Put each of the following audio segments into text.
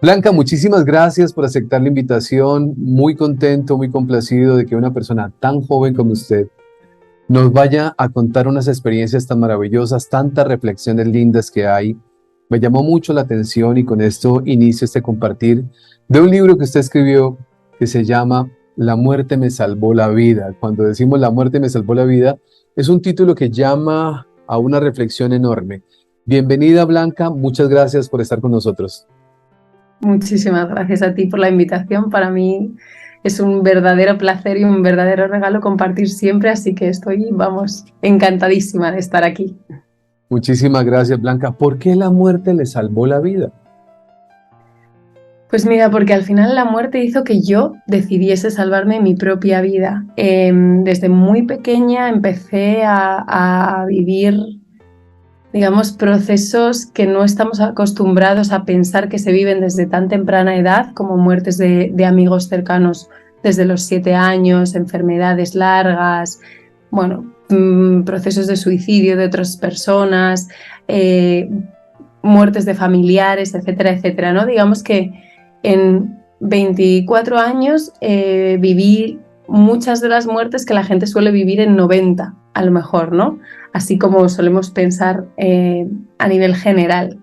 Blanca, muchísimas gracias por aceptar la invitación. Muy contento, muy complacido de que una persona tan joven como usted nos vaya a contar unas experiencias tan maravillosas, tantas reflexiones lindas que hay. Me llamó mucho la atención y con esto inicio este compartir de un libro que usted escribió que se llama La muerte me salvó la vida. Cuando decimos La muerte me salvó la vida, es un título que llama a una reflexión enorme. Bienvenida, Blanca, muchas gracias por estar con nosotros. Muchísimas gracias a ti por la invitación. Para mí es un verdadero placer y un verdadero regalo compartir siempre, así que estoy, vamos, encantadísima de estar aquí. Muchísimas gracias, Blanca. ¿Por qué la muerte le salvó la vida? Pues mira, porque al final la muerte hizo que yo decidiese salvarme mi propia vida. Desde muy pequeña empecé a vivir, digamos, procesos que no estamos acostumbrados a pensar que se viven desde tan temprana edad, como muertes de amigos cercanos desde los 7 años, enfermedades largas, bueno, procesos de suicidio de otras personas, muertes de familiares, etcétera, etcétera, ¿no? Digamos que en 24 años viví muchas de las muertes que la gente suele vivir en 90, a lo mejor, ¿no? Así como solemos pensar a nivel general.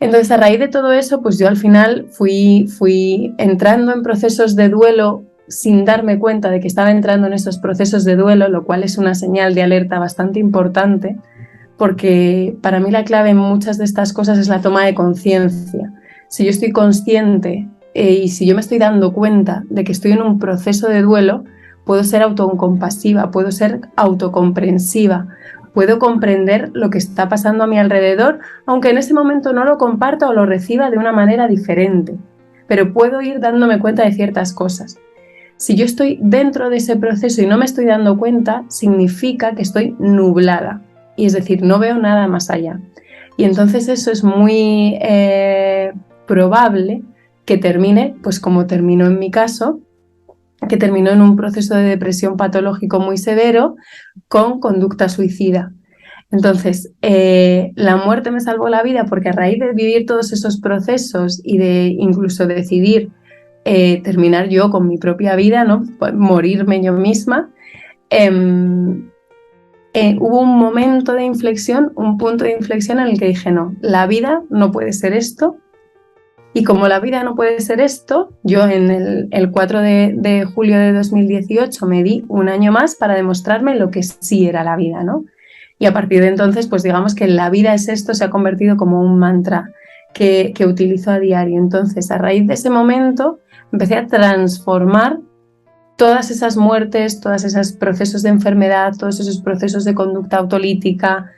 Entonces, a raíz de todo eso, pues yo al final fui entrando en procesos de duelo sin darme cuenta de que estaba entrando en esos procesos de duelo, lo cual es una señal de alerta bastante importante, porque para mí la clave en muchas de estas cosas es la toma de conciencia. Si yo estoy consciente y si yo me estoy dando cuenta de que estoy en un proceso de duelo, puedo ser autocompasiva, puedo ser autocomprensiva, puedo comprender lo que está pasando a mi alrededor, aunque en ese momento no lo comparta o lo reciba de una manera diferente, pero puedo ir dándome cuenta de ciertas cosas. Si yo estoy dentro de ese proceso y no me estoy dando cuenta, significa que estoy nublada, y es decir, no veo nada más allá. Y entonces eso es muy probable que termine, pues como terminó en mi caso, que terminó en un proceso de depresión patológico muy severo con conducta suicida. Entonces, la muerte me salvó la vida porque a raíz de vivir todos esos procesos y de incluso decidir terminar yo con mi propia vida, ¿no? Morirme yo misma, eh, hubo un momento de inflexión, un punto de inflexión en el que dije, no, la vida no puede ser esto. Y como la vida no puede ser esto, yo en el 4 de julio de 2018 me di un año más para demostrarme lo que sí era la vida, ¿no? Y a partir de entonces, pues digamos que la vida es esto, se ha convertido como un mantra que utilizo a diario. Entonces, a raíz de ese momento, empecé a transformar todas esas muertes, todos esos procesos de enfermedad, todos esos procesos de conducta autolítica,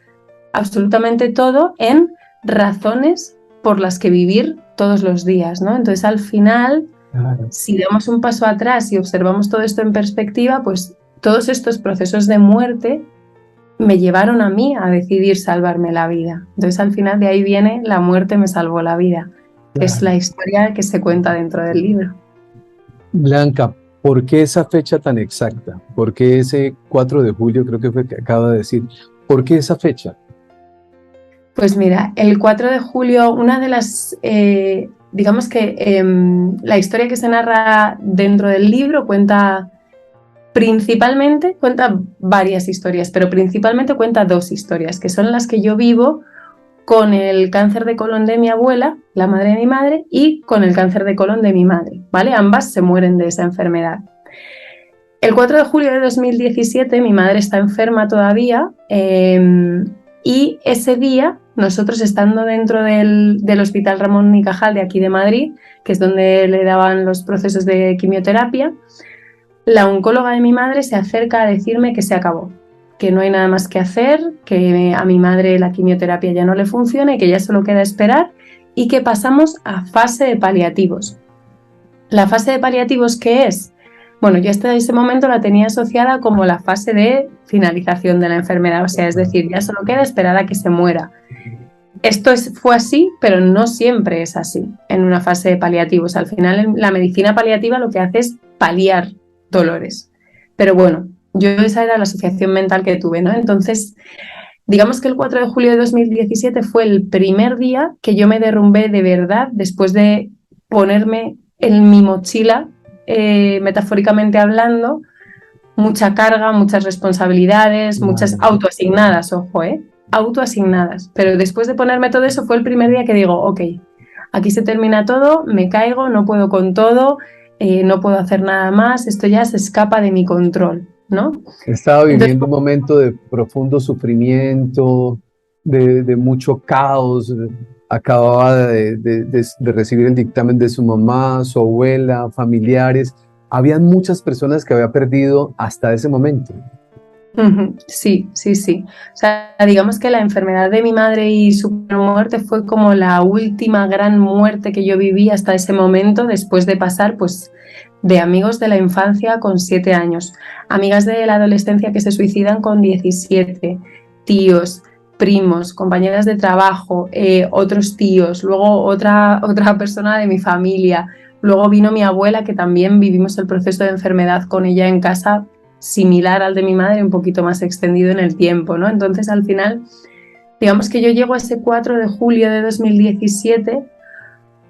absolutamente todo en razones por las que vivir todos los días, ¿no? Entonces, al final, Claro. si damos un paso atrás y observamos todo esto en perspectiva, pues todos estos procesos de muerte me llevaron a mí a decidir salvarme la vida. Entonces, al final de ahí viene La muerte me salvó la vida, que es Claro. la historia que se cuenta dentro del libro. Blanca, ¿por qué esa fecha tan exacta? ¿Por qué ese 4 de julio, creo que fue que acaba de decir? ¿Por qué esa fecha? Pues mira, el 4 de julio, una de las, digamos que la historia que se narra dentro del libro cuenta varias historias, pero principalmente cuenta dos historias, que son las que yo vivo con el cáncer de colon de mi abuela, la madre de mi madre, y con el cáncer de colon de mi madre, ¿vale? Ambas se mueren de esa enfermedad. El 4 de julio de 2017 mi madre está enferma todavía y ese día, nosotros estando dentro del Hospital Ramón y Cajal de aquí de Madrid, que es donde le daban los procesos de quimioterapia, la oncóloga de mi madre se acerca a decirme que se acabó, que no hay nada más que hacer, que a mi madre la quimioterapia ya no le funciona y que ya solo queda esperar y que pasamos a fase de paliativos. ¿La fase de paliativos qué es? Bueno, yo hasta ese momento la tenía asociada como la fase de finalización de la enfermedad, o sea, es decir, ya solo queda esperar a que se muera. Fue así, pero no siempre es así en una fase de paliativos. Al final, la medicina paliativa lo que hace es paliar dolores. Pero bueno, yo esa era la asociación mental que tuve, ¿no? Entonces, digamos que el 4 de julio de 2017 fue el primer día que yo me derrumbé de verdad después de ponerme en mi mochila, metafóricamente hablando, mucha carga, muchas responsabilidades, muchas autoasignadas, ojo, autoasignadas. Pero después de ponerme todo eso fue el primer día que digo, ok, aquí se termina todo, me caigo, no puedo con todo, no puedo hacer nada más, esto ya se escapa de mi control, ¿no? Estaba Entonces, viviendo un momento de profundo sufrimiento, de mucho caos. Acababa de recibir el dictamen de su mamá, su abuela, familiares. Habían muchas personas que había perdido hasta ese momento. sí, sí, sí. O sea, digamos que la enfermedad de mi madre y su muerte fue como la última gran muerte que yo viví hasta ese momento, después de pasar, pues, de amigos de la infancia con 7 años, amigas de la adolescencia que se suicidan con 17, tíos, primos, compañeras de trabajo, otros tíos, luego otra persona de mi familia, luego vino mi abuela, que también vivimos el proceso de enfermedad con ella en casa, similar al de mi madre, un poquito más extendido en el tiempo, ¿no? Entonces, al final, digamos que yo llego a ese 4 de julio de 2017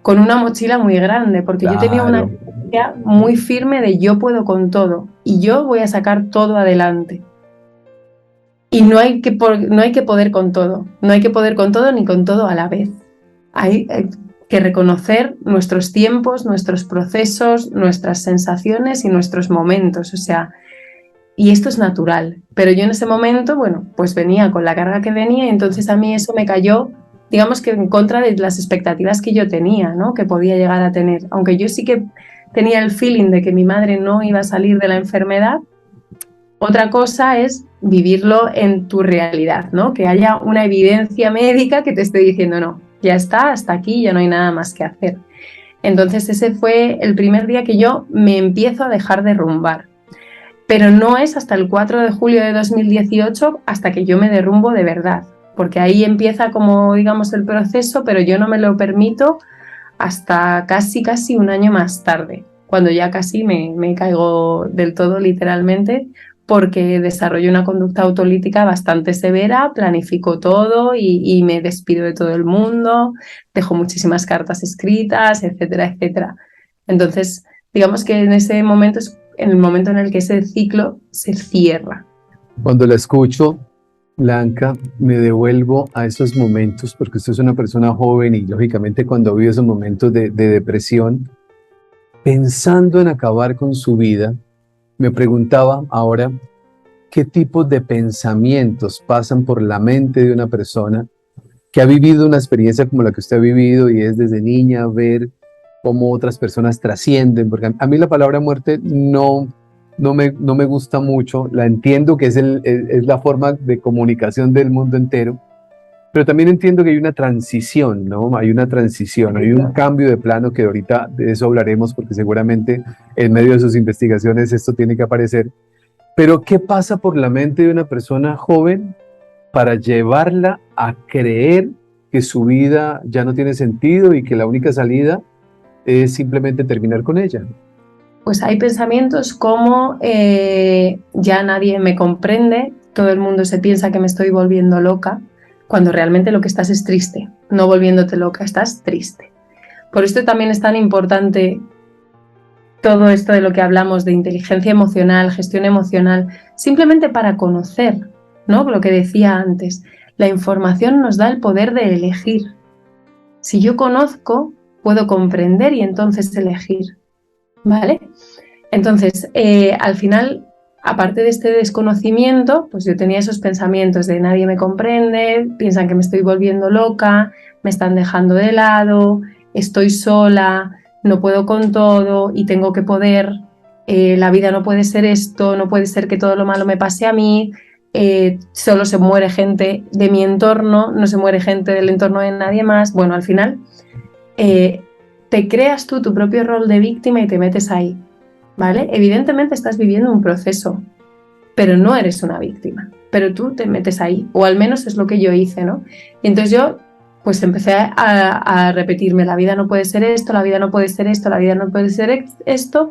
con una mochila muy grande, porque yo tenía una Claro. idea muy firme de yo puedo con todo y yo voy a sacar todo adelante. Y no hay que poder con todo, no hay que poder con todo ni con todo a la vez. Hay que reconocer nuestros tiempos, nuestros procesos, nuestras sensaciones y nuestros momentos, o sea, y esto es natural, pero yo en ese momento, bueno, pues venía con la carga que venía y entonces a mí eso me cayó, digamos que en contra de las expectativas que yo tenía, ¿no? Que podía llegar a tener. Aunque yo sí que tenía el feeling de que mi madre no iba a salir de la enfermedad, otra cosa es vivirlo en tu realidad, ¿no? Que haya una evidencia médica que te esté diciendo, no, ya está, hasta aquí, ya no hay nada más que hacer. Entonces ese fue el primer día que yo me empiezo a dejar derrumbar. Pero no es hasta el 4 de julio de 2018 hasta que yo me derrumbo de verdad, porque ahí empieza como, digamos, el proceso, pero yo no me lo permito hasta casi un año más tarde, cuando ya casi me caigo del todo literalmente, porque desarrollo una conducta autolítica bastante severa, planifico todo y me despido de todo el mundo, dejo muchísimas cartas escritas, etcétera, etcétera. Entonces, digamos que en ese momento es en el momento en el que ese ciclo se cierra. Cuando la escucho, Blanca, me devuelvo a esos momentos, porque usted es una persona joven y lógicamente cuando vive esos momentos de depresión, pensando en acabar con su vida, me preguntaba ahora, ¿qué tipos de pensamientos pasan por la mente de una persona que ha vivido una experiencia como la que usted ha vivido y es desde niña ver cómo otras personas trascienden? Porque a mí la palabra muerte no me gusta mucho, la entiendo que es la forma de comunicación del mundo entero, pero también entiendo que hay una transición, ¿no? Hay una transición, hay un cambio de plano que ahorita de eso hablaremos porque seguramente en medio de sus investigaciones esto tiene que aparecer. Pero ¿qué pasa por la mente de una persona joven para llevarla a creer que su vida ya no tiene sentido y que la única salida es simplemente terminar con ella? Pues hay pensamientos como ya nadie me comprende, todo el mundo se piensa que me estoy volviendo loca, cuando realmente lo que estás es triste, no volviéndote loca, estás triste. Por esto también es tan importante todo esto de lo que hablamos de inteligencia emocional, gestión emocional, simplemente para conocer, ¿no? Lo que decía antes, la información nos da el poder de elegir. Si yo conozco, puedo comprender y entonces elegir, ¿vale? Entonces, al final, aparte de este desconocimiento, pues yo tenía esos pensamientos de nadie me comprende, piensan que me estoy volviendo loca, me están dejando de lado, estoy sola, no puedo con todo y tengo que poder, la vida no puede ser esto, no puede ser que todo lo malo me pase a mí, solo se muere gente de mi entorno, no se muere gente del entorno de nadie más. Bueno, al final, te creas tú tu propio rol de víctima y te metes ahí. ¿Vale? Evidentemente estás viviendo un proceso, pero no eres una víctima, pero tú te metes ahí, o al menos es lo que yo hice, ¿no? Y entonces yo pues empecé a repetirme, la vida no puede ser esto, la vida no puede ser esto, la vida no puede ser esto,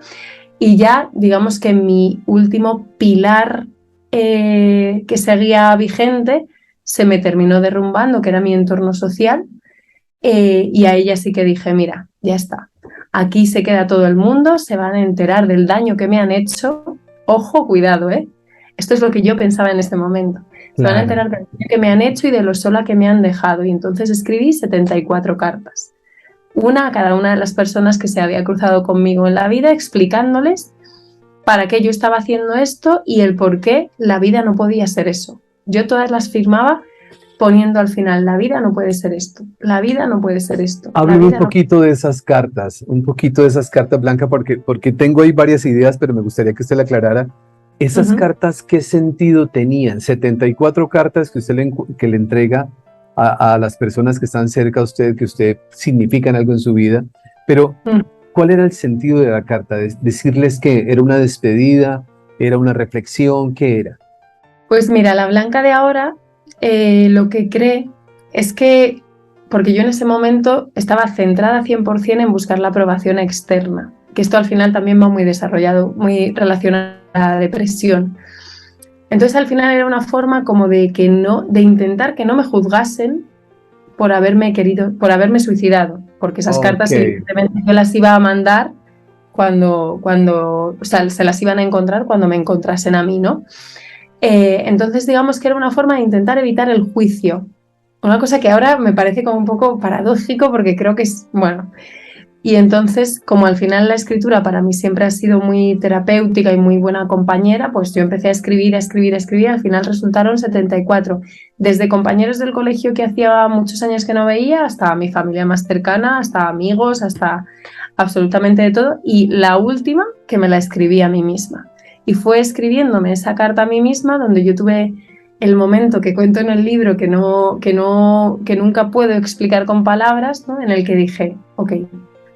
y ya digamos que mi último pilar que seguía vigente se me terminó derrumbando, que era mi entorno social, y a ella sí que dije, mira, ya está, aquí se queda todo el mundo, se van a enterar del daño que me han hecho, ojo, cuidado, esto es lo que yo pensaba en este momento, se van a Claro. enterar del daño que me han hecho y de lo sola que me han dejado, y entonces escribí 74 cartas, una a cada una de las personas que se había cruzado conmigo en la vida, explicándoles para qué yo estaba haciendo esto y el por qué la vida no podía ser eso. Yo todas las firmaba poniendo al final, la vida no puede ser esto, la vida no puede ser esto. Háblame un poquito de esas cartas, un poquito de esas cartas, Blanca, porque tengo ahí varias ideas, pero me gustaría que usted le aclarara. Esas cartas, ¿qué sentido tenían? 74 cartas que usted que le entrega a las personas que están cerca a usted, que usted significan algo en su vida, pero ¿cuál era el sentido de la carta? ¿Decirles que era una despedida, era una reflexión, qué era? Pues mira, la Blanca de ahora lo que cree es que, porque yo en ese momento estaba centrada 100% en buscar la aprobación externa, que esto al final también va muy desarrollado, muy relacionado a la depresión. Entonces al final era una forma como de intentar que no me juzgasen por haberme suicidado, porque esas cartas evidentemente yo las iba a mandar cuando, o sea, se las iban a encontrar cuando me encontrasen a mí, ¿no? Entonces digamos que era una forma de intentar evitar el juicio, una cosa que ahora me parece como un poco paradójico porque creo que es, bueno, y entonces como al final la escritura para mí siempre ha sido muy terapéutica y muy buena compañera, pues yo empecé a escribir, al final resultaron 74, desde compañeros del colegio que hacía muchos años que no veía, hasta mi familia más cercana, hasta amigos, hasta absolutamente de todo, y la última que me la escribí a mí misma. Y fue escribiéndome esa carta a mí misma donde yo tuve el momento que cuento en el libro que nunca puedo explicar con palabras, ¿no? En el que dije, ok,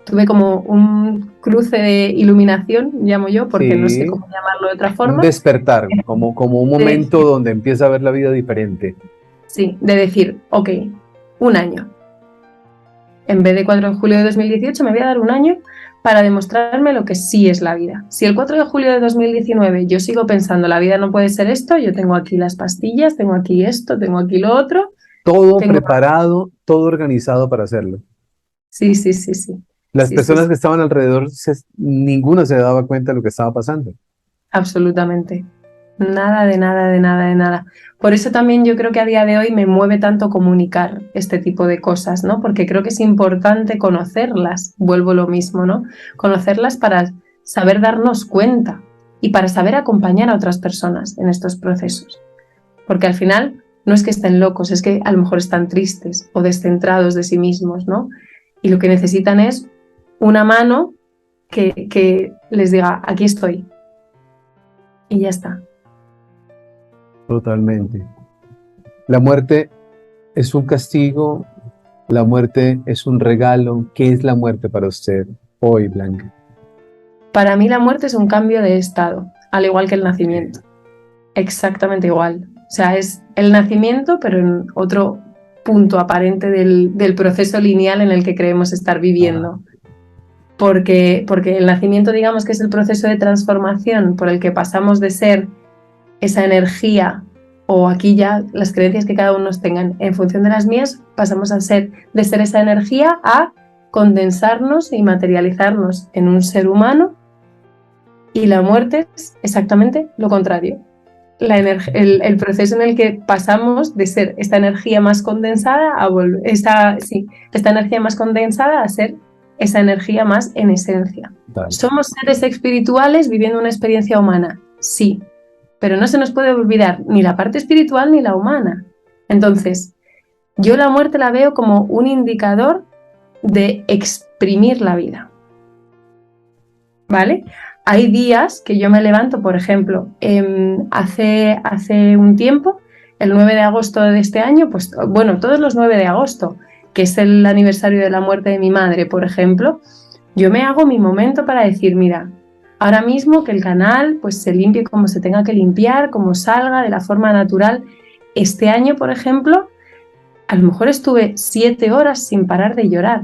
tuve como un cruce de iluminación, llamo yo, porque no sé cómo llamarlo de otra forma. Un despertar, como un momento donde empieza a ver la vida diferente. Sí, de decir, ok, un año. En vez de 4 de julio de 2018 me voy a dar un año para demostrarme lo que sí es la vida. Si el 4 de julio de 2019 yo sigo pensando la vida no puede ser esto, yo tengo aquí las pastillas, tengo aquí esto, tengo aquí lo otro. Todo preparado, todo organizado para hacerlo. Sí. Las personas que estaban alrededor, ninguno se daba cuenta de lo que estaba pasando. Absolutamente. Nada de nada. Por eso también yo creo que a día de hoy me mueve tanto comunicar este tipo de cosas, ¿no? Porque creo que es importante conocerlas, vuelvo lo mismo, ¿no? Conocerlas para saber darnos cuenta y para saber acompañar a otras personas en estos procesos. Porque al final no es que estén locos, es que a lo mejor están tristes o descentrados de sí mismos, ¿no? Y lo que necesitan es una mano que les diga, aquí estoy. Y ya está. Totalmente. La muerte es un castigo, la muerte es un regalo. ¿Qué es la muerte para usted hoy, Blanca? Para mí la muerte es un cambio de estado, al igual que el nacimiento. Exactamente igual. O sea, es el nacimiento, pero en otro punto aparente del proceso lineal en el que creemos estar viviendo. Porque el nacimiento, digamos que es el proceso de transformación por el que pasamos de ser esa energía, o aquí ya las creencias que cada uno tengan, en función de las mías, pasamos de ser esa energía a condensarnos y materializarnos en un ser humano, y la muerte es exactamente lo contrario. El proceso en el que pasamos de ser esta energía más condensada a esta energía más condensada a ser esa energía más en esencia. Vale. ¿Somos seres espirituales viviendo una experiencia humana? Sí, pero no se nos puede olvidar ni la parte espiritual ni la humana. Entonces, yo la muerte la veo como un indicador de exprimir la vida. ¿Vale? Hay días que yo me levanto, por ejemplo, hace un tiempo, el 9 de agosto de este año, pues bueno, todos los 9 de agosto, que es el aniversario de la muerte de mi madre, por ejemplo, yo me hago mi momento para decir, mira, ahora mismo que el canal pues se limpie como se tenga que limpiar, como salga de la forma natural. Este año, por ejemplo, a lo mejor estuve 7 horas sin parar de llorar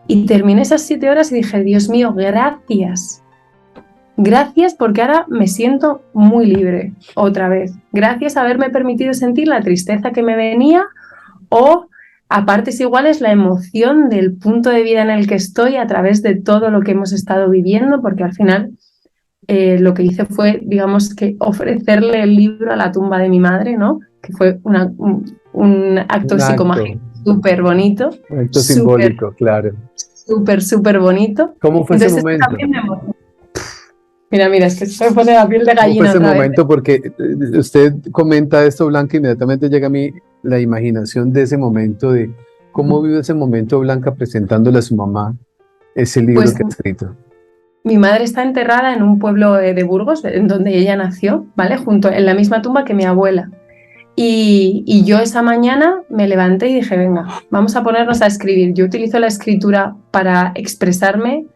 y terminé esas 7 horas y dije, Dios mío, gracias. gracias porque ahora me siento muy libre otra vez. Gracias a haberme permitido sentir la tristeza que me venía o a partes iguales la emoción del punto de vida en el que estoy a través de todo lo que hemos estado viviendo, porque al final lo que hice fue, digamos, que ofrecerle el libro a la tumba de mi madre, ¿no? Que fue un acto Un acto, psicomágico súper bonito, un acto súper, simbólico, claro. súper bonito. ¿Cómo fue ese Entonces esto momento? también me emocionó. Mira, es que se me pone la piel de ¿Cómo fue gallina ese otra vez. momento? Porque usted comenta esto, Blanca, inmediatamente llega a mí la imaginación de ese momento, de cómo vive ese momento Blanca presentándole a su mamá ese libro Pues que ha escrito. mi madre está enterrada en un pueblo de Burgos, en donde ella nació, ¿vale? Junto en la misma tumba que mi abuela. Y yo esa mañana me levanté y dije, venga, vamos a ponernos a escribir. Yo utilizo la escritura para expresarme,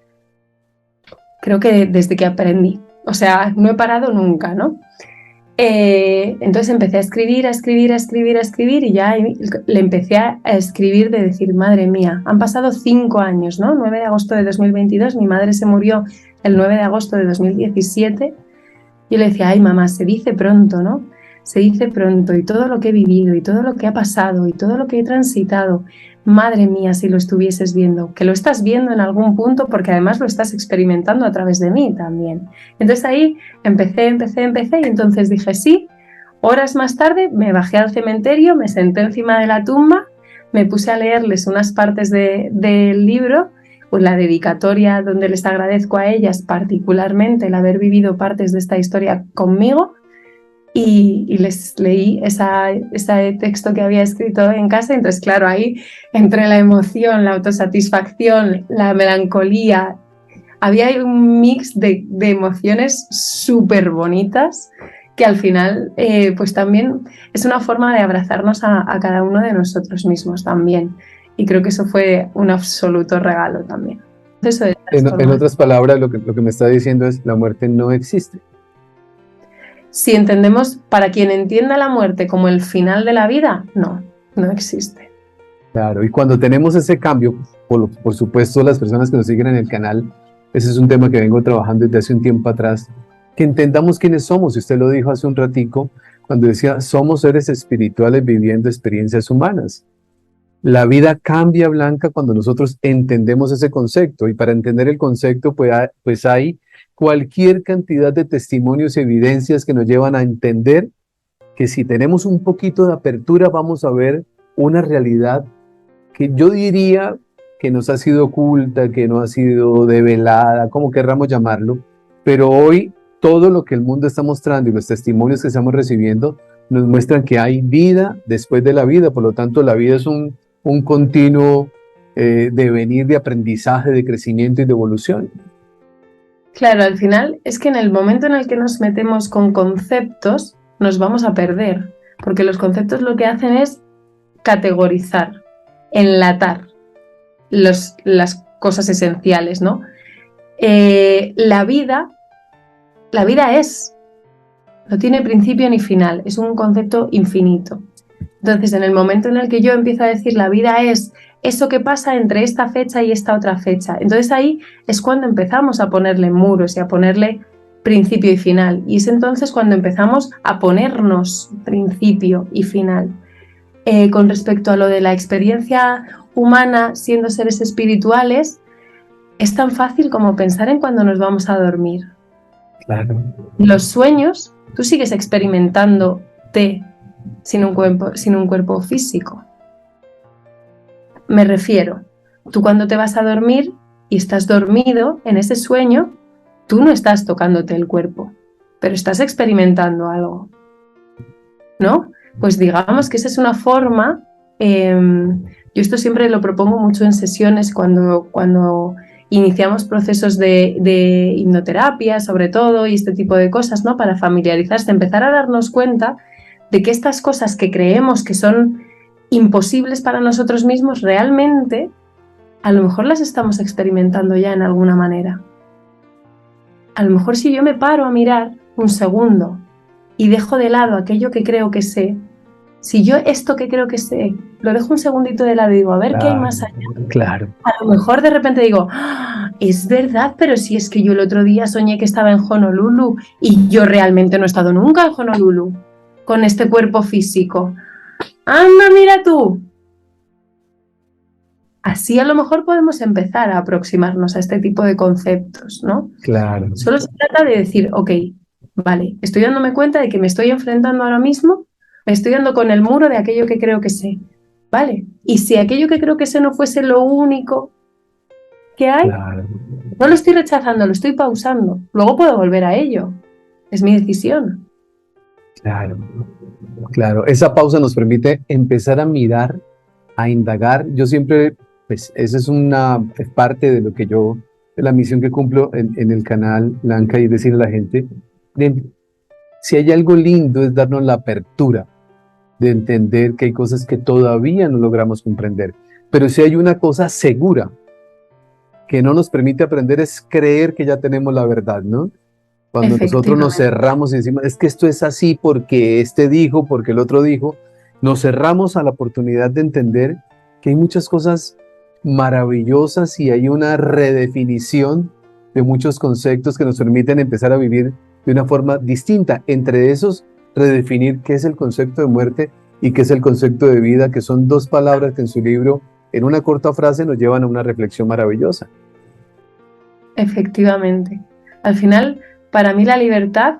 creo que desde que aprendí. O sea, no he parado nunca, ¿no? Entonces empecé a escribir, y ya le empecé a escribir de decir, madre mía, han pasado 5 años, ¿no? 9 de agosto de 2022, mi madre se murió el 9 de agosto de 2017. Yo le decía, ay mamá, se dice pronto, ¿no? Se dice pronto, y todo lo que he vivido, y todo lo que ha pasado, y todo lo que he transitado, madre mía, si lo estuvieses viendo, que lo estás viendo en algún punto, porque además lo estás experimentando a través de mí también. Entonces ahí empecé, y entonces dije sí. Horas más tarde me bajé al cementerio, me senté encima de la tumba, me puse a leerles unas partes del libro, pues la dedicatoria donde les agradezco a ellas particularmente el haber vivido partes de esta historia conmigo, y les leí ese texto que había escrito en casa. Entonces, claro, ahí entre la emoción, la autosatisfacción, la melancolía, había un mix de emociones súper bonitas que al final pues también es una forma de abrazarnos a cada uno de nosotros mismos también. Y creo que eso fue un absoluto regalo también. Eso de En otras palabras, lo que me está diciendo es, la muerte no existe. Si entendemos, para quien entienda la muerte como el final de la vida, no existe. Claro, y cuando tenemos ese cambio, por supuesto, las personas que nos siguen en el canal, ese es un tema que vengo trabajando desde hace un tiempo atrás, que entendamos quiénes somos, y usted lo dijo hace un ratico, cuando decía, somos seres espirituales viviendo experiencias humanas. La vida cambia, Blanca, cuando nosotros entendemos ese concepto, y para entender el concepto, pues hay cualquier cantidad de testimonios y evidencias que nos llevan a entender que si tenemos un poquito de apertura, vamos a ver una realidad que yo diría que nos ha sido oculta, que no ha sido develada, como querramos llamarlo, pero hoy todo lo que el mundo está mostrando y los testimonios que estamos recibiendo nos muestran que hay vida después de la vida. Por lo tanto, la vida es un continuo devenir de aprendizaje, de crecimiento y de evolución. Claro, al final es que en el momento en el que nos metemos con conceptos nos vamos a perder, porque los conceptos lo que hacen es categorizar, enlatar las cosas esenciales, ¿no? La vida no tiene principio ni final, es un concepto infinito. Entonces, en el momento en el que yo empiezo a decir la vida es eso que pasa entre esta fecha y esta otra fecha, entonces ahí es cuando empezamos a ponerle muros y a ponerle principio y final. Y es entonces cuando empezamos a ponernos principio y final. Con respecto a lo de la experiencia humana siendo seres espirituales, es tan fácil como pensar en cuando nos vamos a dormir. Claro. Los sueños, tú sigues experimentándote sin un cuerpo físico. Me refiero, tú cuando te vas a dormir y estás dormido en ese sueño, tú no estás tocándote el cuerpo, pero estás experimentando algo, ¿no? Pues digamos que esa es una forma, yo esto siempre lo propongo mucho en sesiones cuando iniciamos procesos de hipnoterapia, sobre todo, y este tipo de cosas, ¿no? Para familiarizarse, empezar a darnos cuenta de que estas cosas que creemos que son imposibles para nosotros mismos, realmente a lo mejor las estamos experimentando ya en alguna manera. A lo mejor si yo me paro a mirar un segundo y dejo de lado aquello que creo que sé, Si yo esto que creo que sé, lo dejo un segundito de lado y digo, a ver qué hay más allá. Claro. A lo mejor de repente digo, "Ah, es verdad, pero si es que yo el otro día soñé que estaba en Honolulu y yo realmente no he estado nunca en Honolulu con este cuerpo físico. Anda, mira tú". Así a lo mejor podemos empezar a aproximarnos a este tipo de conceptos, ¿no? Claro. Solo se trata de decir, ok, vale, estoy dándome cuenta de que me estoy enfrentando ahora mismo, me estoy dando con el muro de aquello que creo que sé, ¿vale? Y si aquello que creo que sé no fuese lo único que hay, Claro. no lo estoy rechazando, lo estoy pausando. Luego puedo volver a ello. Es mi decisión. Claro. Claro. Esa pausa nos permite empezar a mirar, a indagar. Yo siempre, pues, esa es una parte de lo que yo, de la misión que cumplo en el canal Blanca, y decir a la gente, de, si hay algo lindo es darnos la apertura de entender que hay cosas que todavía no logramos comprender. Pero si hay una cosa segura que no nos permite aprender es creer que ya tenemos la verdad, ¿no? Cuando nosotros nos Efectivamente. cerramos y decimos, es que esto es así porque este dijo, porque el otro dijo, nos cerramos a la oportunidad de entender que hay muchas cosas maravillosas y hay una redefinición de muchos conceptos que nos permiten empezar a vivir de una forma distinta. Entre esos, redefinir qué es el concepto de muerte y qué es el concepto de vida, que son dos palabras que en su libro, en una corta frase, nos llevan a una reflexión maravillosa. Efectivamente. Al final, para mí la libertad,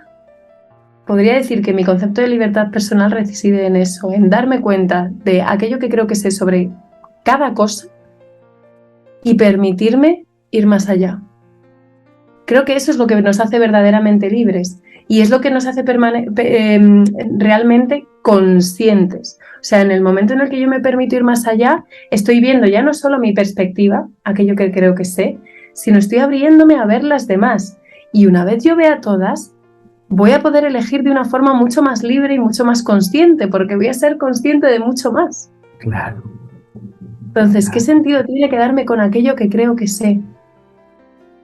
podría decir que mi concepto de libertad personal reside en eso, en darme cuenta de aquello que creo que sé sobre cada cosa y permitirme ir más allá. Creo que eso es lo que nos hace verdaderamente libres y es lo que nos hace realmente conscientes. O sea, en el momento en el que yo me permito ir más allá, estoy viendo ya no solo mi perspectiva, aquello que creo que sé, sino estoy abriéndome a ver las demás. Y una vez yo vea todas, voy a poder elegir de una forma mucho más libre y mucho más consciente, porque voy a ser consciente de mucho más. Claro. Entonces, ¿qué sentido tiene quedarme con aquello que creo que sé?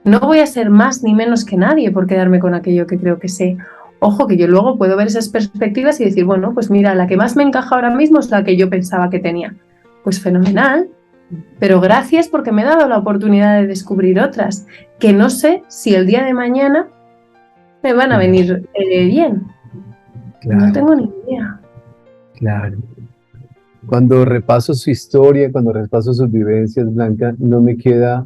No voy a ser más ni menos que nadie por quedarme con aquello que creo que sé. Ojo, que yo luego puedo ver esas perspectivas y decir, bueno, pues mira, la que más me encaja ahora mismo es la que yo pensaba que tenía. Pues fenomenal, pero gracias porque me he dado la oportunidad de descubrir otras, que no sé si el día de mañana me van a venir bien. No Claro, tengo ni idea. claro. Cuando repaso su historia, cuando repaso sus vivencias, Blanca, no me queda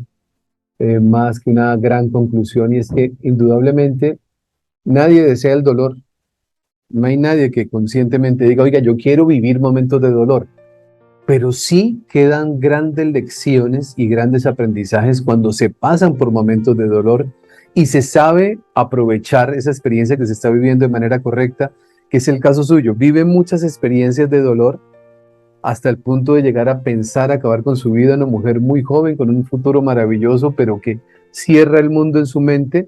más que una gran conclusión, y es que indudablemente nadie desea el dolor. No hay nadie que conscientemente diga, oiga, yo quiero vivir momentos de dolor, pero sí quedan grandes lecciones y grandes aprendizajes cuando se pasan por momentos de dolor y se sabe aprovechar esa experiencia que se está viviendo de manera correcta, que es el caso suyo. Vive muchas experiencias de dolor hasta el punto de llegar a pensar acabar con su vida, una mujer muy joven, con un futuro maravilloso, pero que cierra el mundo en su mente,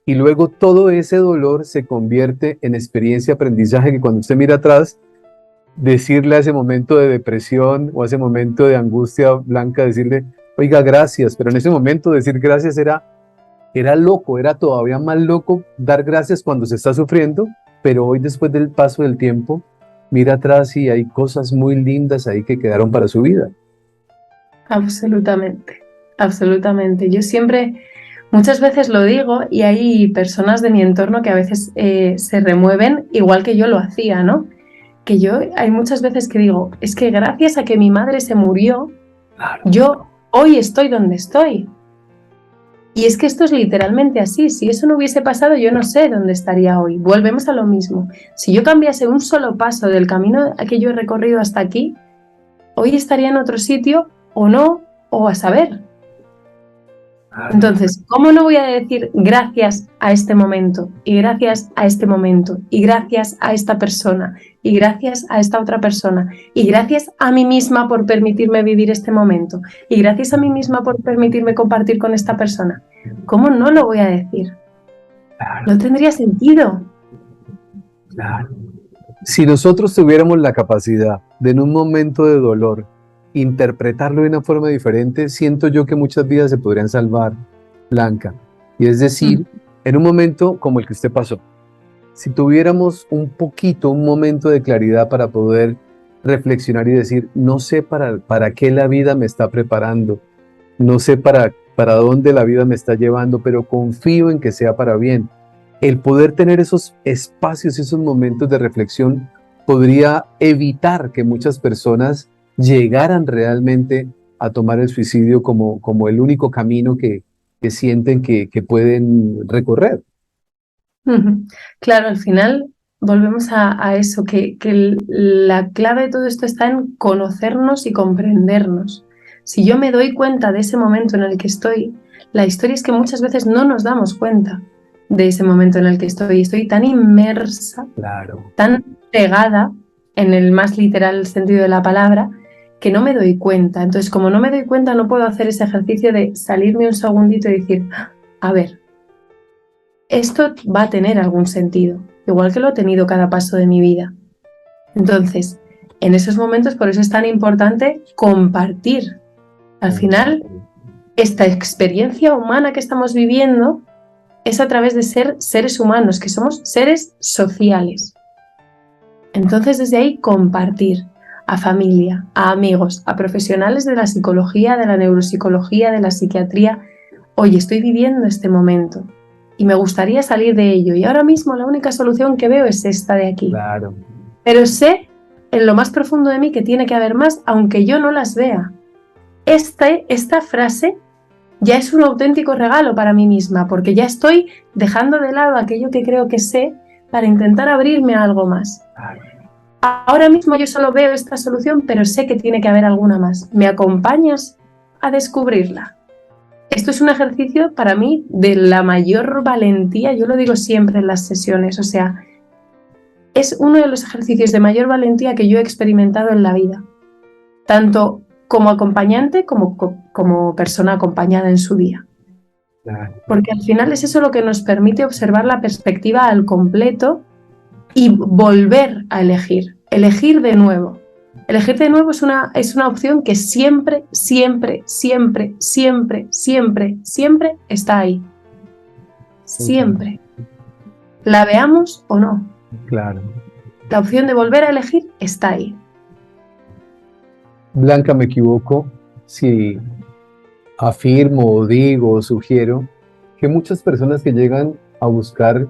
y luego todo ese dolor se convierte en experiencia, aprendizaje, que cuando usted mira atrás, decirle a ese momento de depresión o a ese momento de angustia, Blanca, decirle, oiga, gracias, pero en ese momento decir gracias era loco, era todavía más loco dar gracias cuando se está sufriendo, pero hoy, después del paso del tiempo, mira atrás y hay cosas muy lindas ahí que quedaron para su vida. Absolutamente, absolutamente. Yo siempre, muchas veces lo digo y hay personas de mi entorno que a veces se remueven igual que yo lo hacía, ¿no? Que yo hay muchas veces que digo, es que gracias a que mi madre se murió, Claro, yo hoy estoy donde estoy. Y es que esto es literalmente así. Si eso no hubiese pasado, yo no sé dónde estaría hoy. Volvemos a lo mismo. Si yo cambiase un solo paso del camino que yo he recorrido hasta aquí, hoy estaría en otro sitio o no, o a saber. Entonces, ¿cómo no voy a decir gracias a este momento, y gracias a este momento, y gracias a esta persona, y gracias a esta otra persona, y gracias a mí misma por permitirme vivir este momento, y gracias a mí misma por permitirme compartir con esta persona? ¿Cómo no lo voy a decir? claro, No tendría sentido. claro. Si nosotros tuviéramos la capacidad de en un momento de dolor interpretarlo de una forma diferente, siento yo que muchas vidas se podrían salvar, Blanca. Y es decir, en un momento como el que usted pasó, si tuviéramos un poquito, un momento de claridad para poder reflexionar y decir, no sé para qué la vida me está preparando, no sé para dónde la vida me está llevando, pero confío en que sea para bien. El poder tener esos espacios, esos momentos de reflexión, podría evitar que muchas personas llegaran realmente a tomar el suicidio como el único camino que sienten que pueden recorrer. Ujú. Claro, al final volvemos a eso, que la clave de todo esto está en conocernos y comprendernos. Si yo me doy cuenta de ese momento en el que estoy, la historia es que muchas veces no nos damos cuenta de ese momento en el que estoy. Estoy tan inmersa, Claro. tan pegada, en el más literal sentido de la palabra, que no me doy cuenta. Entonces, como no me doy cuenta, no puedo hacer ese ejercicio de salirme un segundito y decir, a ver, esto va a tener algún sentido, igual que lo ha tenido cada paso de mi vida. Entonces, en esos momentos, por eso es tan importante compartir. Al final, esta experiencia humana que estamos viviendo es a través de ser seres humanos, que somos seres sociales. Entonces, desde ahí, compartir a familia, a amigos, a profesionales de la psicología, de la neuropsicología, de la psiquiatría. Oye, estoy viviendo este momento y me gustaría salir de ello. Y ahora mismo la única solución que veo es esta de aquí. Claro. Pero sé en lo más profundo de mí que tiene que haber más, aunque yo no las vea. Esta frase ya es un auténtico regalo para mí misma, porque ya estoy dejando de lado aquello que creo que sé para intentar abrirme a algo más. Ahora mismo yo solo veo esta solución, pero sé que tiene que haber alguna más. ¿Me acompañas a descubrirla? Esto es un ejercicio para mí de la mayor valentía, yo lo digo siempre en las sesiones, o sea, es uno de los ejercicios de mayor valentía que yo he experimentado en la vida, tanto como acompañante como persona acompañada en su día. Claro. Porque al final es eso lo que nos permite observar la perspectiva al completo y volver a elegir de nuevo. Elegir de nuevo es una opción que siempre, siempre, siempre, siempre, siempre, siempre está ahí. Siempre. La veamos o no. Claro. La opción de volver a elegir está ahí. Blanca, me equivoco si afirmo o digo o sugiero que muchas personas que llegan a buscar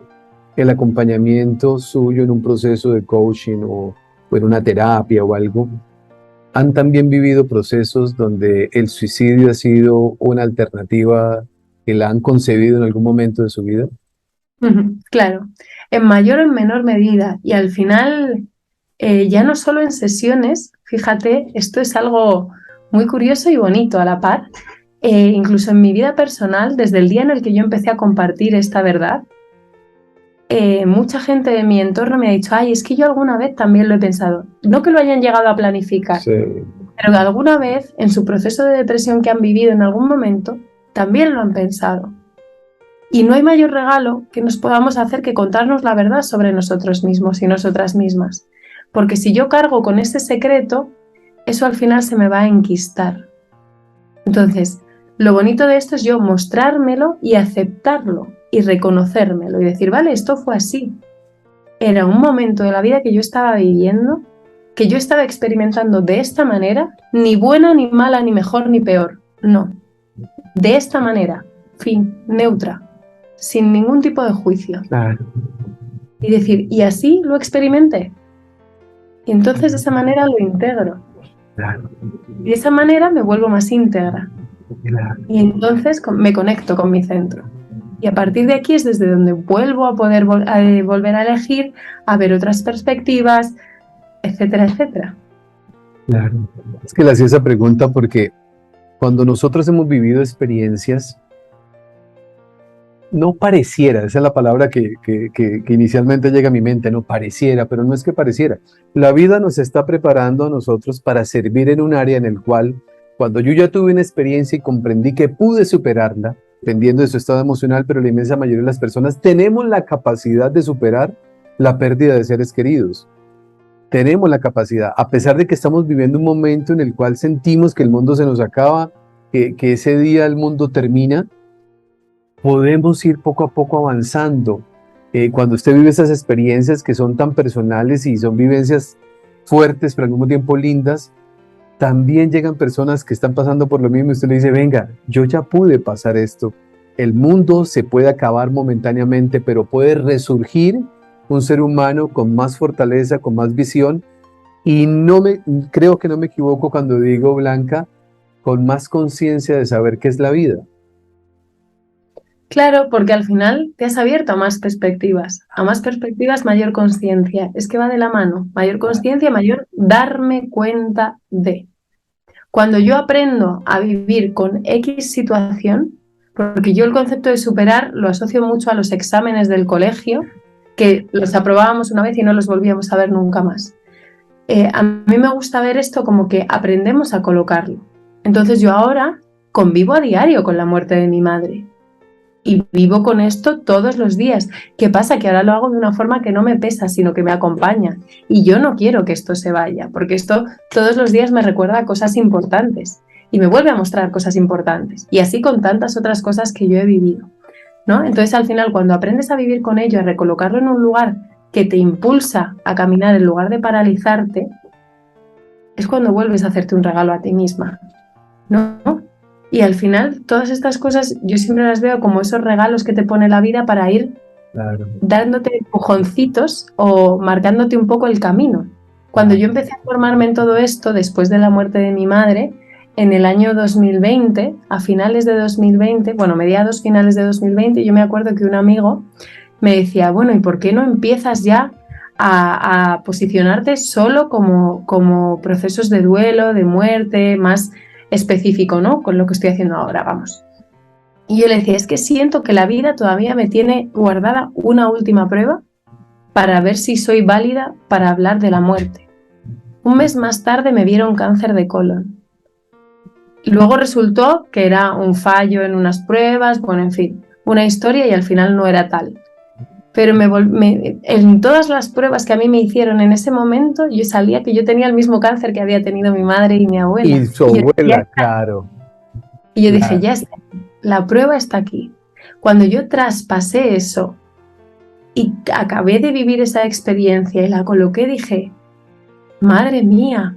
el acompañamiento suyo en un proceso de coaching o en una terapia o algo, han también vivido procesos donde el suicidio ha sido una alternativa que la han concebido en algún momento de su vida. Claro, en mayor o en menor medida. Y al final, ya no solo en sesiones, fíjate, esto es algo muy curioso y bonito a la par. Incluso en mi vida personal, desde el día en el que yo empecé a compartir esta verdad, mucha gente de mi entorno me ha dicho, ay, es que yo alguna vez también lo he pensado. No que lo hayan llegado a planificar, Sí. pero que alguna vez en su proceso de depresión que han vivido en algún momento, también lo han pensado. Y no hay mayor regalo que nos podamos hacer que contarnos la verdad sobre nosotros mismos y nosotras mismas. Porque si yo cargo con ese secreto, eso al final se me va a enquistar. Entonces, lo bonito de esto es yo mostrármelo y aceptarlo y reconocérmelo y decir, vale, esto fue así. Era un momento de la vida que yo estaba viviendo, que yo estaba experimentando de esta manera, ni buena, ni mala, ni mejor, ni peor. No. De esta manera, fin, neutra, sin ningún tipo de juicio. Claro. Y decir, y así lo experimenté. Y entonces de esa manera lo integro. Claro. Y de esa manera me vuelvo más íntegra. Claro. Y entonces me conecto con mi centro. Y a partir de aquí es desde donde vuelvo a poder volver a elegir, a ver otras perspectivas, etcétera, etcétera. Claro. Es que le hacía esa pregunta porque cuando nosotros hemos vivido experiencias, no pareciera, esa es la palabra que inicialmente llega a mi mente, no pareciera, pero no es que pareciera. La vida nos está preparando a nosotros para servir en un área en el cual, cuando yo ya tuve una experiencia y comprendí que pude superarla, dependiendo de su estado emocional, pero la inmensa mayoría de las personas tenemos la capacidad de superar la pérdida de seres queridos. Tenemos la capacidad, a pesar de que estamos viviendo un momento en el cual sentimos que el mundo se nos acaba, que ese día el mundo termina, podemos ir poco a poco avanzando. Cuando usted vive esas experiencias que son tan personales y son vivencias fuertes, pero al mismo tiempo lindas, también llegan personas que están pasando por lo mismo y usted le dice, venga, yo ya pude pasar esto. El mundo se puede acabar momentáneamente, pero puede resurgir un ser humano con más fortaleza, con más visión. Y creo que no me equivoco cuando digo, Blanca, con más conciencia de saber qué es la vida. Claro, porque al final te has abierto a más perspectivas, mayor conciencia. Es que va de la mano, mayor conciencia, mayor darme cuenta de. Cuando yo aprendo a vivir con X situación, porque yo el concepto de superar lo asocio mucho a los exámenes del colegio, que los aprobábamos una vez y no los volvíamos a ver nunca más. A mí me gusta ver esto como que aprendemos a colocarlo. Entonces yo ahora convivo a diario con la muerte de mi madre y vivo con esto todos los días. ¿Qué pasa? Que ahora lo hago de una forma que no me pesa, sino que me acompaña. Y yo no quiero que esto se vaya, porque esto todos los días me recuerda cosas importantes y me vuelve a mostrar cosas importantes. Y así con tantas otras cosas que yo he vivido, ¿no? Entonces al final cuando aprendes a vivir con ello, a recolocarlo en un lugar que te impulsa a caminar en lugar de paralizarte, es cuando vuelves a hacerte un regalo a ti misma, ¿no? Y al final, todas estas cosas yo siempre las veo como esos regalos que te pone la vida para ir dándote empujoncitos o marcándote un poco el camino. Cuando yo empecé a formarme en todo esto, después de la muerte de mi madre, en el año 2020, a finales de 2020, bueno, mediados finales de 2020, yo me acuerdo que un amigo me decía, bueno, ¿y por qué no empiezas ya a posicionarte solo como procesos de duelo, de muerte, más específico, ¿no? Con lo que estoy haciendo ahora, vamos. Y yo le decía, es que siento que la vida todavía me tiene guardada una última prueba para ver si soy válida para hablar de la muerte. Un mes más tarde me vieron cáncer de colon. Luego resultó que era un fallo en unas pruebas, bueno, en fin, una historia y al final no era tal. Pero en todas las pruebas que a mí me hicieron en ese momento, yo salía que yo tenía el mismo cáncer que había tenido mi madre y mi abuela. Y su abuela, claro. Y yo dije, ya está, la prueba está aquí. Cuando yo traspasé eso y acabé de vivir esa experiencia y la coloqué, dije, madre mía,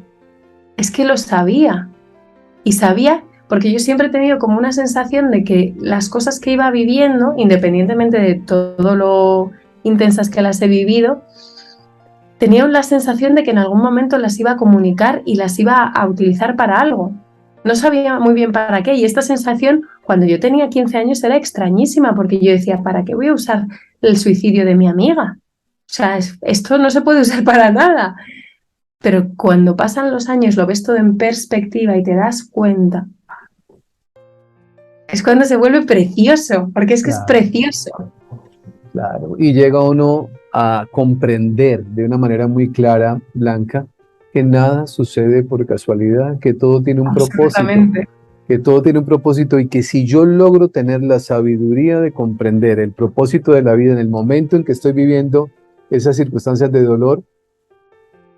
es que lo sabía. Y sabía, porque yo siempre he tenido como una sensación de que las cosas que iba viviendo, independientemente de todo lo intensas que las he vivido, tenía la sensación de que en algún momento las iba a comunicar y las iba a utilizar para algo. No sabía muy bien para qué, y esta sensación cuando yo tenía 15 años era extrañísima, porque yo decía, ¿para qué voy a usar el suicidio de mi amiga? O sea, esto no se puede usar para nada. Pero cuando pasan los años lo ves todo en perspectiva y te das cuenta, es cuando se vuelve precioso, porque es que es precioso. Claro, y llega uno a comprender de una manera muy clara, Blanca, que nada sucede por casualidad, que todo tiene un propósito, que todo tiene un propósito y que si yo logro tener la sabiduría de comprender el propósito de la vida en el momento en que estoy viviendo esas circunstancias de dolor,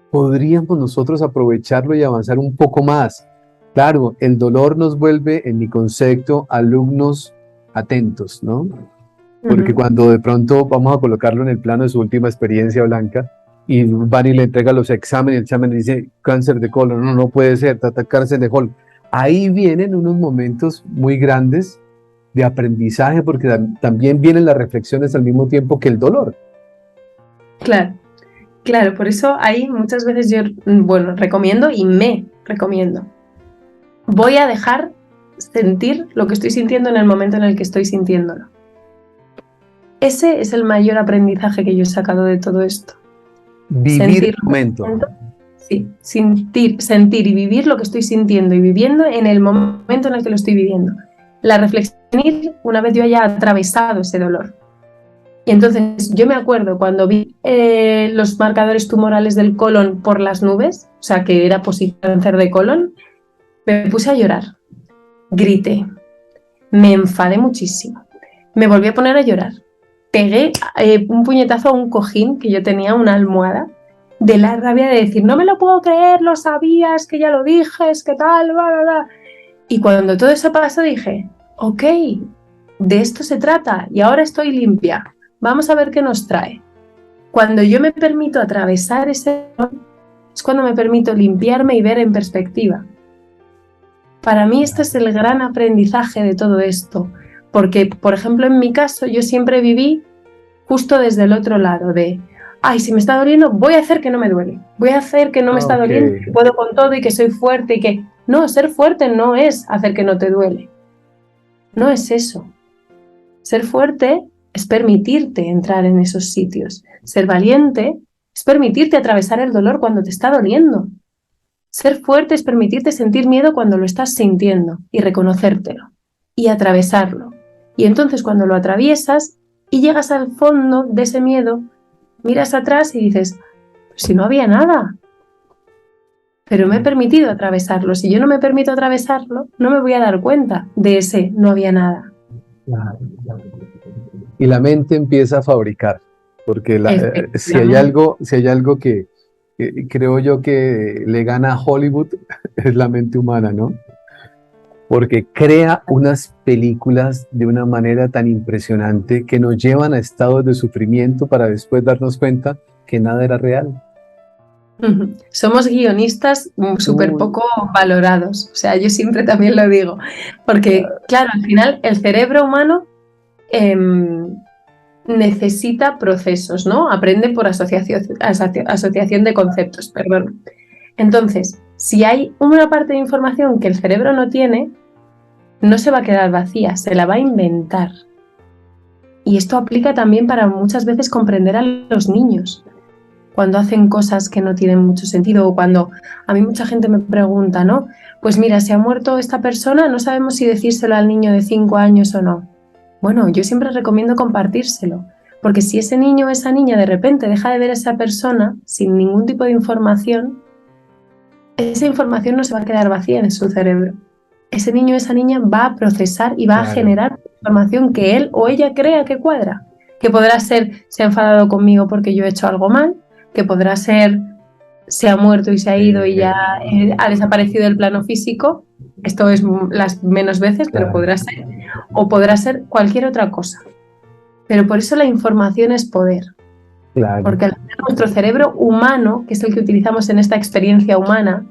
podríamos nosotros aprovecharlo y avanzar un poco más. Claro, el dolor nos vuelve, en mi concepto, alumnos atentos, ¿no? Porque cuando de pronto vamos a colocarlo en el plano de su última experiencia, Blanca, y van y le entrega los exámenes, el examen dice cáncer de colon, no puede ser, cáncer de colon. Ahí vienen unos momentos muy grandes de aprendizaje, porque también vienen las reflexiones al mismo tiempo que el dolor. Claro, por eso ahí muchas veces yo, bueno, recomiendo y me recomiendo. Voy a dejar sentir lo que estoy sintiendo en el momento en el que estoy sintiéndolo. Ese es el mayor aprendizaje que yo he sacado de todo esto. Vivir el momento. Sí, sentir y vivir lo que estoy sintiendo y viviendo en el momento en el que lo estoy viviendo. La reflexión una vez yo haya atravesado ese dolor. Y entonces yo me acuerdo cuando vi los marcadores tumorales del colon por las nubes, o sea que era positivo cáncer de colon, me puse a llorar, grité, me enfadé muchísimo, me volví a poner a llorar, pegué un puñetazo a un cojín que yo tenía, una almohada, de la rabia de decir, no me lo puedo creer, lo sabías, que ya lo dije, es que tal, bla, bla, bla. Y cuando todo eso pasó dije, ok, de esto se trata y ahora estoy limpia. Vamos a ver qué nos trae. Cuando yo me permito atravesar ese dolor, es cuando me permito limpiarme y ver en perspectiva. Para mí este es el gran aprendizaje de todo esto, porque, por ejemplo, en mi caso, yo siempre viví justo desde el otro lado de, ay, si me está doliendo, voy a hacer que no me duele, voy a hacer que no me está doliendo, que puedo con todo y que soy fuerte y que... No, ser fuerte no es hacer que no te duele, no es eso. Ser fuerte es permitirte entrar en esos sitios, ser valiente es permitirte atravesar el dolor cuando te está doliendo. Ser fuerte es permitirte sentir miedo cuando lo estás sintiendo y reconocértelo y atravesarlo. Y entonces cuando lo atraviesas y llegas al fondo de ese miedo, miras atrás y dices, si no había nada, pero me he permitido atravesarlo. Si yo no me permito atravesarlo, no me voy a dar cuenta de ese no había nada. Y la mente empieza a fabricar, porque si hay algo que creo yo que le gana a Hollywood, es la mente humana, ¿no? Porque crea unas películas de una manera tan impresionante que nos llevan a estados de sufrimiento para después darnos cuenta que nada era real. Somos guionistas súper poco valorados, o sea, yo siempre también lo digo, porque claro, al final el cerebro humano necesita procesos, ¿no? Aprende por asociación de conceptos, perdón. Entonces, si hay una parte de información que el cerebro no tiene, no se va a quedar vacía, se la va a inventar. Y esto aplica también para muchas veces comprender a los niños, cuando hacen cosas que no tienen mucho sentido, o cuando a mí mucha gente me pregunta, ¿no? Pues mira, se ha muerto esta persona, no sabemos si decírselo al niño de 5 años o no. Bueno, yo siempre recomiendo compartírselo, porque si ese niño o esa niña de repente deja de ver a esa persona sin ningún tipo de información, esa información no se va a quedar vacía en su cerebro. Ese niño o esa niña va a procesar y va a generar información que él o ella crea que cuadra, que podrá ser, se ha enfadado conmigo porque yo he hecho algo mal, que podrá ser, se ha muerto y se ha ido y ya ha desaparecido del plano físico, esto es las menos veces, pero podrá ser, o podrá ser cualquier otra cosa. Pero por eso la información es poder. Claro. Porque al final nuestro cerebro humano, que es el que utilizamos en esta experiencia humana,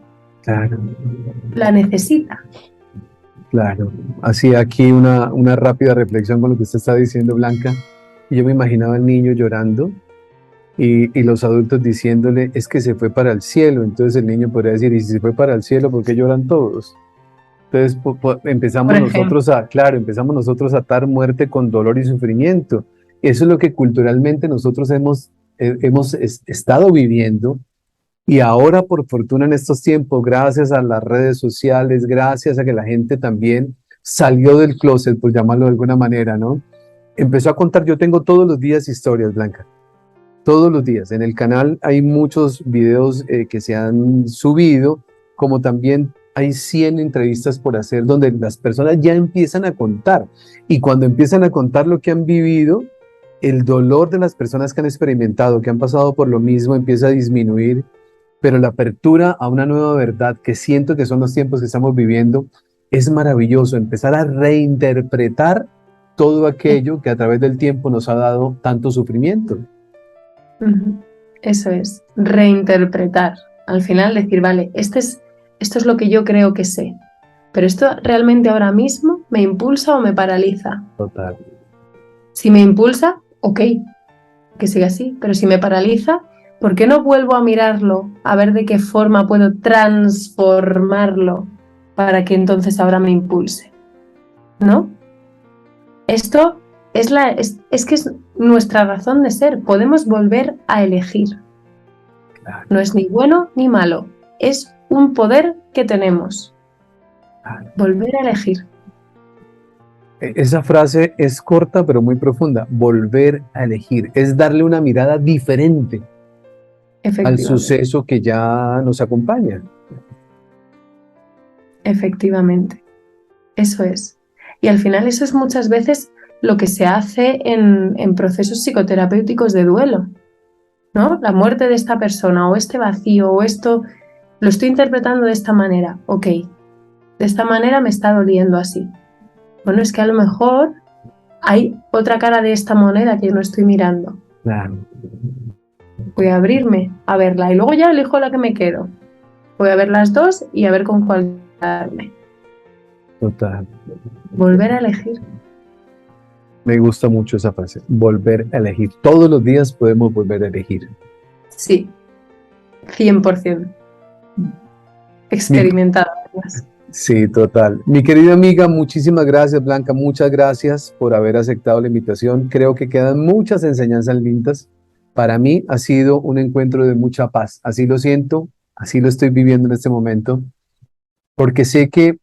la necesita. Claro. Así aquí una rápida reflexión con lo que usted está diciendo, Blanca. Yo me imaginaba al niño llorando y los adultos diciéndole, es que se fue para el cielo. Entonces el niño podría decir, y si se fue para el cielo, ¿por qué lloran todos? Entonces empezamos nosotros a atar muerte con dolor y sufrimiento. Eso es lo que culturalmente nosotros hemos estado viviendo, y ahora, por fortuna, en estos tiempos, gracias a las redes sociales, gracias a que la gente también salió del closet, por llamarlo de alguna manera, ¿no? Empezó a contar. Yo tengo todos los días historias, Blanca, todos los días. En el canal hay muchos videos que se han subido, como también hay 100 entrevistas por hacer, donde las personas ya empiezan a contar, y cuando empiezan a contar lo que han vivido, el dolor de las personas que han experimentado, que han pasado por lo mismo, empieza a disminuir, pero la apertura a una nueva verdad, que siento que son los tiempos que estamos viviendo, es maravilloso. Empezar a reinterpretar todo aquello que a través del tiempo nos ha dado tanto sufrimiento. Eso es, reinterpretar. Al final decir, vale, esto es lo que yo creo que sé, pero esto realmente ahora mismo me impulsa o me paraliza. Total. Si me impulsa, ok, que siga así, pero si me paraliza, ¿por qué no vuelvo a mirarlo, a ver de qué forma puedo transformarlo para que entonces ahora me impulse? ¿No? Esto es que es nuestra razón de ser. Podemos volver a elegir. Claro. No es ni bueno ni malo. Es un poder que tenemos. Claro. Volver a elegir. Esa frase es corta pero muy profunda. Volver a elegir. Es darle una mirada diferente al suceso que ya nos acompaña. Efectivamente. Eso es. Y al final eso es muchas veces lo que se hace en procesos psicoterapéuticos de duelo, ¿no? La muerte de esta persona o este vacío o esto, lo estoy interpretando de esta manera. Ok, de esta manera me está doliendo así. Bueno, es que a lo mejor hay otra cara de esta moneda que yo no estoy mirando. Claro. voy a abrirme a verla y luego ya elijo la que me quedo. Voy a ver las dos y a ver con cuál quedarme. Total. Volver a elegir. Me gusta mucho esa frase, volver a elegir. Todos los días podemos volver a elegir. Sí, 100%. Experimentado, además. Sí, total. Mi querida amiga, muchísimas gracias, Blanca. Muchas gracias por haber aceptado la invitación. Creo que quedan muchas enseñanzas lindas. Para mí ha sido un encuentro de mucha paz. Así lo siento, así lo estoy viviendo en este momento, porque sé que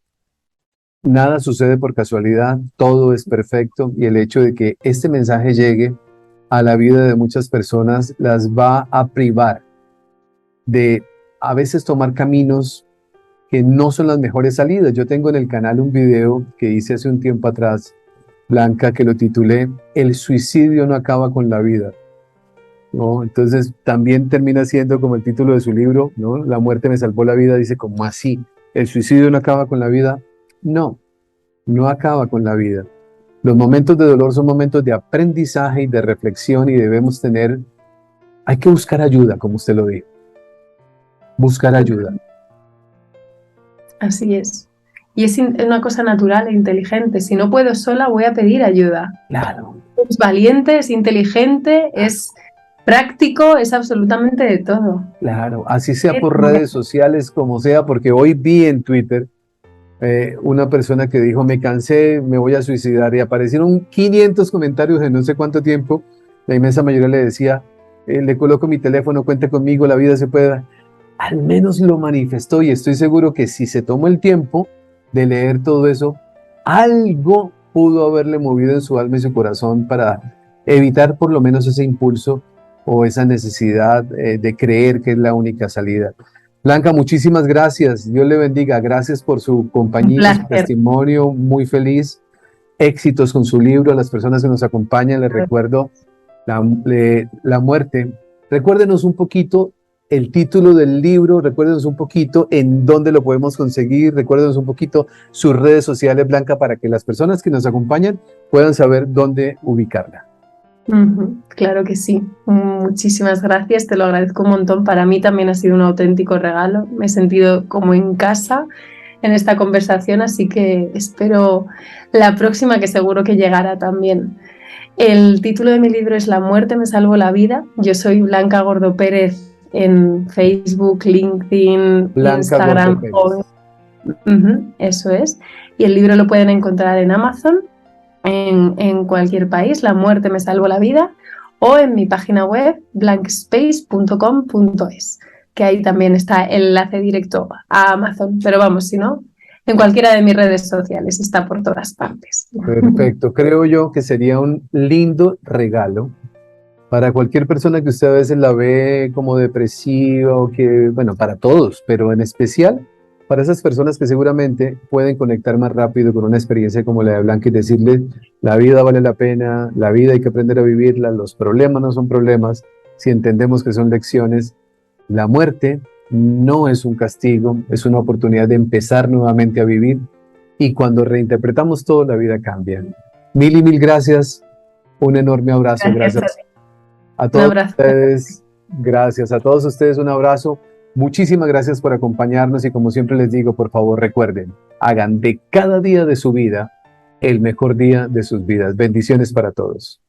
nada sucede por casualidad, todo es perfecto y el hecho de que este mensaje llegue a la vida de muchas personas las va a privar de a veces tomar caminos que no son las mejores salidas. Yo tengo en el canal un video que hice hace un tiempo atrás, Blanca, que lo titulé El suicidio no acaba con la vida, ¿no? Entonces también termina siendo como el título de su libro, ¿no? La muerte me salvó la vida, dice como así, ¿el suicidio no acaba con la vida? No, no acaba con la vida. Los momentos de dolor son momentos de aprendizaje y de reflexión y debemos tener, hay que buscar ayuda, como usted lo dijo, buscar ayuda. Así es. Y es una cosa natural e inteligente. Si no puedo sola, voy a pedir ayuda. Claro. Es valiente, es inteligente, es práctico, es absolutamente de todo. Claro, así sea por redes sociales, como sea, porque hoy vi en Twitter una persona que dijo, me cansé, me voy a suicidar, y aparecieron 500 comentarios en no sé cuánto tiempo. La inmensa mayoría le decía, le coloco mi teléfono, cuente conmigo, la vida se puede dar. Al menos lo manifestó y estoy seguro que si se tomó el tiempo de leer todo eso, algo pudo haberle movido en su alma y su corazón para evitar por lo menos ese impulso o esa necesidad de creer que es la única salida. Blanca, muchísimas gracias. Dios le bendiga. Gracias por su compañía, su testimonio. Muy feliz. Éxitos con su libro. A las personas que nos acompañan, les recuerdo la muerte. Recuérdenos un poquito el título del libro, recuérdenos un poquito en dónde lo podemos conseguir, recuérdenos un poquito sus redes sociales, Blanca, para que las personas que nos acompañan puedan saber dónde ubicarla. Claro que sí. Muchísimas gracias, te lo agradezco un montón. Para mí también ha sido un auténtico regalo. Me he sentido como en casa en esta conversación, así que espero la próxima, que seguro que llegará también. El título de mi libro es La muerte me salvó la vida. Yo soy Blanca Gordo Pérez en Facebook, LinkedIn, Blanca Instagram. Eso es. Y el libro lo pueden encontrar en Amazon, en cualquier país, La muerte me salvó la vida, o en mi página web blankspace.com.es, que ahí también está el enlace directo a Amazon. Pero vamos, si no, en cualquiera de mis redes sociales, está por todas partes. Perfecto. Creo yo que sería un lindo regalo para cualquier persona que usted a veces la ve como depresiva o que, bueno, para todos, pero en especial para esas personas que seguramente pueden conectar más rápido con una experiencia como la de Blanca y decirle, la vida vale la pena, la vida hay que aprender a vivirla, los problemas no son problemas, si entendemos que son lecciones. La muerte no es un castigo, es una oportunidad de empezar nuevamente a vivir y cuando reinterpretamos todo, la vida cambia. Mil y mil gracias, un enorme abrazo, gracias. A todos ustedes, gracias. A todos ustedes un abrazo. Muchísimas gracias por acompañarnos y como siempre les digo, por favor recuerden, hagan de cada día de su vida el mejor día de sus vidas. Bendiciones para todos.